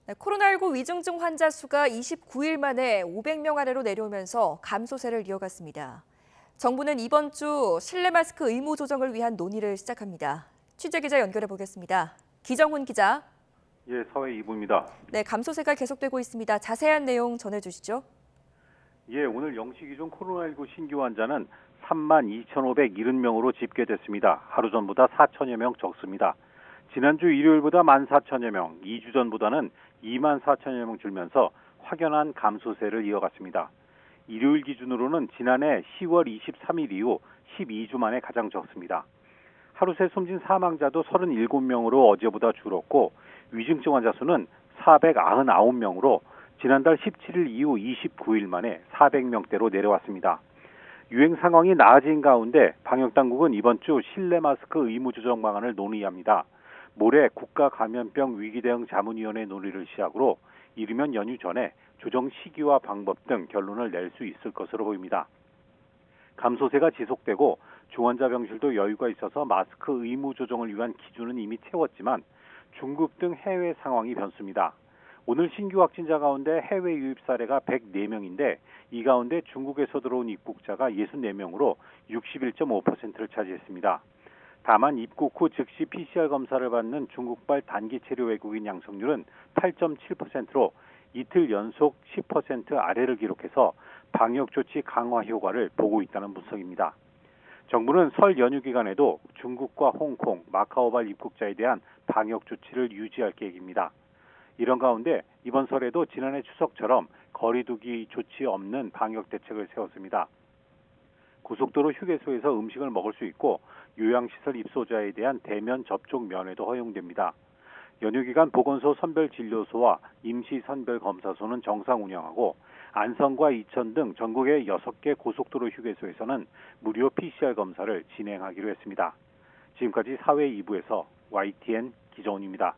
네, 코로나19 위중증 환자 수가 29일 만에 500명 아래로 내려오면서 감소세를 이어갔습니다. 정부는 이번 주 실내 마스크 의무 조정을 위한 논의를 시작합니다. 취재기자 연결해 보겠습니다. 기정훈 기자. 예, 사회 2부입니다. 네, 감소세가 계속되고 있습니다. 자세한 내용 전해주시죠. 예, 오늘 0시 기준 코로나19 신규 환자는 32,570명으로 집계됐습니다. 하루 전보다 4천여 명 적습니다. 지난주 일요일보다 14,000여 명, 2주 전보다는 24,000여 명 줄면서 확연한 감소세를 이어갔습니다. 일요일 기준으로는 지난해 10월 23일 이후 12주 만에 가장 적습니다. 하루 새 숨진 사망자도 37명으로 어제보다 줄었고 위중증 환자 수는 499명으로 지난달 17일 이후 29일 만에 400명대로 내려왔습니다. 유행 상황이 나아진 가운데 방역당국은 이번 주 실내 마스크 의무 조정 방안을 논의합니다. 모레 국가감염병 위기대응 자문위원회 논의를 시작으로 이르면 연휴 전에 조정 시기와 방법 등 결론을 낼 수 있을 것으로 보입니다. 감소세가 지속되고 중환자 병실도 여유가 있어서 마스크 의무 조정을 위한 기준은 이미 채웠지만 중국 등 해외 상황이 변수입니다. 오늘 신규 확진자 가운데 해외 유입 사례가 104명인데 이 가운데 중국에서 들어온 입국자가 64명으로 61.5%를 차지했습니다. 다만 입국 후 즉시 PCR 검사를 받는 중국발 단기 체류 외국인 양성률은 8.7%로 이틀 연속 10% 아래를 기록해서 방역 조치 강화 효과를 보고 있다는 분석입니다. 정부는 설 연휴 기간에도 중국과 홍콩, 마카오발 입국자에 대한 방역 조치를 유지할 계획입니다. 이런 가운데 이번 설에도 지난해 추석처럼 거리 두기 조치 없는 방역 대책을 세웠습니다. 고속도로 휴게소에서 음식을 먹을 수 있고 요양시설 입소자에 대한 대면 접촉 면회도 허용됩니다. 연휴 기간 보건소 선별진료소와 임시선별검사소는 정상 운영하고 안성과 이천 등 전국의 6개 고속도로 휴게소에서는 무료 PCR 검사를 진행하기로 했습니다. 지금까지 사회 2부에서 YTN 기정훈입니다.